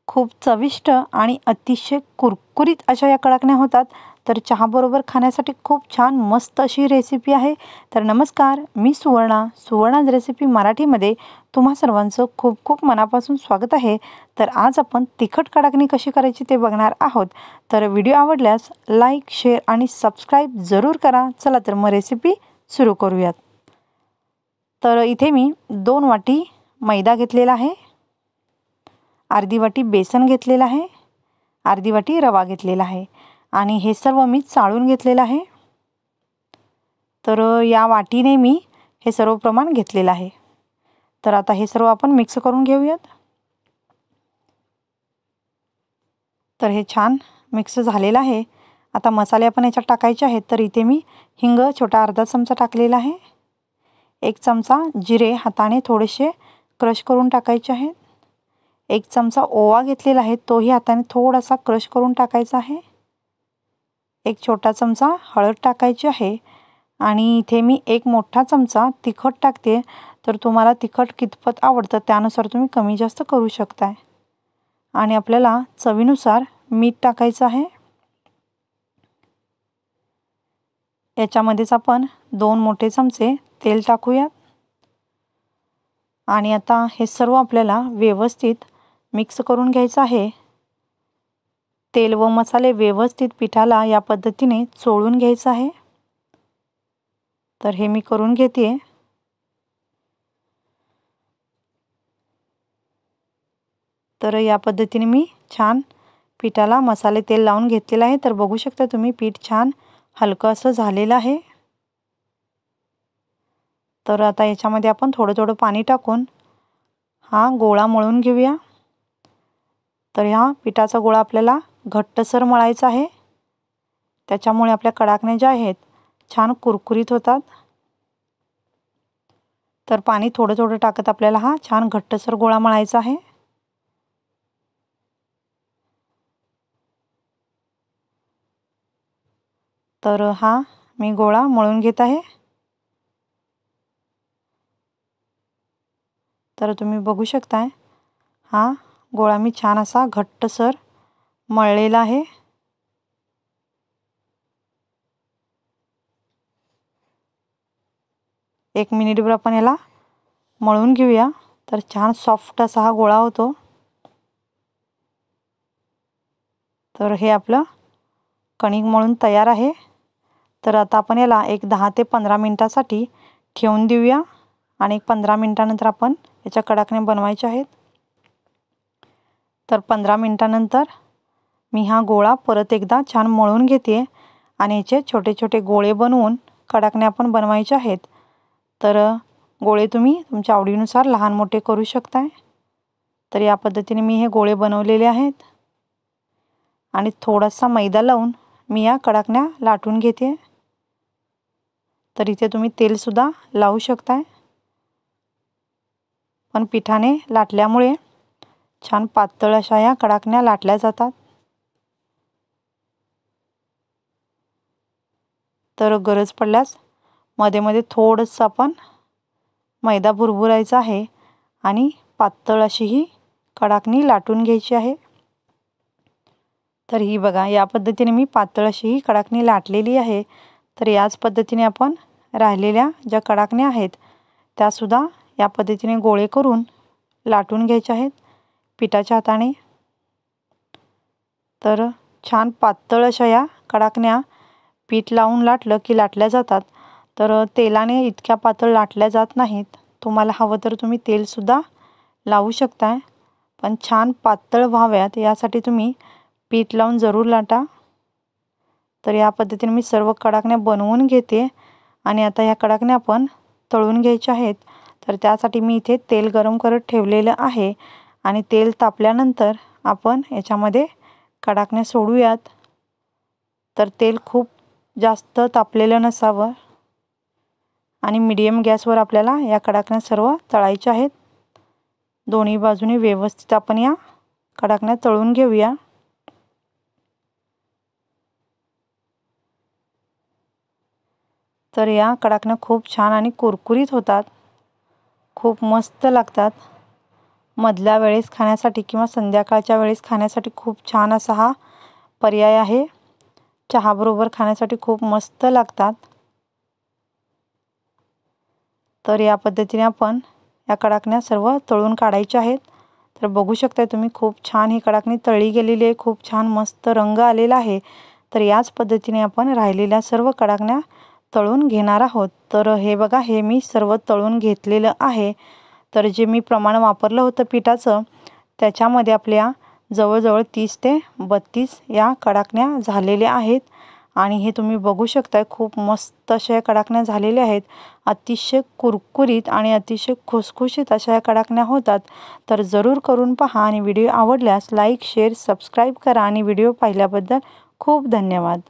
खूप चविष्ट आणि अतिशय कुरकुरीत अशा या कडाकण्या होतात. तर चहाबरोबर खाण्यासाठी खूप छान मस्त अशी रेसिपी आहे. तर नमस्कार, मी सुवर्णाज रेसिपी मराठीमध्ये तुम्हा सर्वांचं खूप खूप मनापासून स्वागत आहे. तर आज आपण तिखट कडाकणी कशी करायची ते बघणार आहोत. तर व्हिडिओ आवडल्यास लाईक, शेअर आणि सबस्क्राईब जरूर करा. चला तर मग रेसिपी सुरू करूयात. तर इथे मी 2 वाटी मैदा घेतलेला आहे, अर्धी वाटी बेसन घेतलेलं आहे, अर्धी वाटी रवा घेतलेला आहे आणि हे सर्व मी चाळून घेतलेलं आहे. तर या वाटीने मी हे सर्व प्रमाण घेतलेलं आहे. तर आता हे सर्व आपण मिक्स करून घेऊयात. तर हे छान मिक्स झालेलं आहे. आता मसाले आपण याच्यात टाकायचे आहेत. तर इथे मी हिंग छोटा अर्धा चमचा टाकलेला आहे. 1 चमचा जिरे हाताने थोडेसे क्रश करून टाकायचे आहेत. 1 चमचा ओवा घेतलेला आहे, तोही हाताने थोडासा क्रश करून टाकायचा आहे. 1 छोटा चमचा हळद टाकायची आहे आणि इथे मी 1 मोठा चमचा तिखट टाकते. तर तुम्हाला तिखट कितपत आवडतं त्यानुसार तुम्ही कमी जास्त करू शकताय. आणि आपल्याला चवीनुसार मीठ टाकायचं आहे. याच्यामध्येच आपण 2 मोठे चमचे तेल टाकूयात आणि आता हे सर्व आपल्याला व्यवस्थित मिक्स करून घ्यायचं आहे. तेल व मसाले व्यवस्थित पिठाला या पद्धतीने चोळून घ्यायचं आहे. तर हे मी करून घेते. तर या पद्धतीने मी छान पिठाला मसाले तेल लावून घेतलेलं आहे. तर बघू शकता तुम्ही पीठ छान हलकं असं झालेलं आहे. तर आता याच्यामध्ये आपण थोडं थोडं पाणी टाकून हा गोळा मळून घेऊया. तर ह्या पिठाचा गोळा आपल्याला घट्टसर मळायचा आहे. त्याच्यामुळे आपल्या कडाकण्या ज्या आहेत छान कुरकुरीत होतात. तर पाणी थोडं थोडं टाकत आपल्याला हा छान घट्टसर गोळा मळायचा आहे. तर हा मी गोळा मळून घेत आहे. तर तुम्ही बघू शकताय हा गोळा मी छान असा घट्टसर मळलेला आहे. एक मिनिटभर आपण याला मळून घेऊया. तर छान सॉफ्ट असा हा गोळा होतो. तर हे आपलं कणिक मळून तयार आहे. तर आता आपण याला एक 10 ते 15 मिनिटासाठी ठेवून देऊया आणि 15 मिनिटानंतर आपण याच्या कडाकण्या बनवायच्या आहेत. तर 15 मिनिटानंतर मी हा गोळा परत एकदा छान मळून घेते आणि याचे छोटे छोटे गोळे बनवून कडाकण्या आपण बनवायचे आहेत. तर गोळे तुम्ही तुमच्या आवडीनुसार लहान मोठे करू शकताय. तर या पद्धतीने मी हे गोळे बनवलेले आहेत आणि थोडासा मैदा लावून मी या कडाकण्या लाटून घेते. तर इथे तुम्ही तेलसुद्धा लावू शकताय. पण पिठाने लाटल्यामुळे छान पातळ अशा या कडाकण्या लाटल्या जातात. तर गरज पडल्यास मध्ये मध्ये थोडंसं आपण मैदा भुरभुरायचा आहे आणि पातळ अशी ही कडाकणी लाटून घ्यायची आहे. तर ही बघा या पद्धतीने मी पातळ अशी ही कडाकणी लाटलेली आहे. तर याच पद्धतीने आपण राहिलेल्या ज्या कडाकण्या आहेत त्यासुद्धा या पद्धतीने गोळे करून लाटून घ्यायचे आहेत पिठाच्या हाताने. तर छान पातळ अशा या कडाकण्या पीठ लावून लाटलं की लाटल्या जातात. तर तेलाने इतक्या पातळ लाटल्या जात नाहीत. तुम्हाला हवं तर तुम्ही तेलसुद्धा लावू शकताय. पण छान पातळ व्हाव्यात यासाठी तुम्ही पीठ लावून जरूर लाटा. तर या पद्धतीने मी सर्व कडाकण्या बनवून घेते आणि आता ह्या कडाकण्या आपण तळून घ्यायच्या आहेत. तर त्यासाठी मी इथे तेल गरम करत ठेवलेलं आहे आणि तेल तापल्यानंतर आपण याच्यामध्ये कडाकण्या सोडूयात. तर तेल खूप जास्त तापलेलं नसावं आणि मीडियम गॅसवर आपल्याला या कडाकण्या सर्व तळायच्या आहेत. दोन्ही बाजूने व्यवस्थित आपण या कडाकण्या तळून घेऊया. तर या कडाकण्या खूप छान आणि कुरकुरीत होतात. खूप मस्त लागतात. मधल्या वेळेस खाण्यासाठी किंवा संध्याकाळच्या वेळेस खाण्यासाठी खूप छान असा हा पर्याय आहे. चहाबरोबर खाण्यासाठी खूप मस्त लागतात. तर या पद्धतीने आपण या कडाकण्या सर्व तळून काढायच्या आहेत. तर बघू शकता तुम्ही खूप छान ही कडाकणी तळली गेलेली आहे. खूप छान मस्त रंग आलेला आहे. तर याच पद्धतीने आपण राहिलेल्या सर्व कडाकण्या तळून घेणार आहोत. तर हे बघा, हे मी सर्व तळून घेतलेलं आहे. तर जे मी प्रमाण वापरलं होतं पिठाचं, त्याच्यामध्ये आपल्या जवळजवळ 30 ते 32 या कडाकण्या झालेल्या आहेत. आणि हे तुम्ही बघू शकताय, खूप मस्त अशा या कडाकण्या झालेल्या आहेत. अतिशय कुरकुरीत आणि अतिशय खुसखुशीत अशा या कडाकण्या होतात. तर जरूर करून पहा आणि व्हिडिओ आवडल्यास लाईक, शेअर, सबस्क्राईब करा आणि व्हिडिओ पाहिल्याबद्दल खूप धन्यवाद.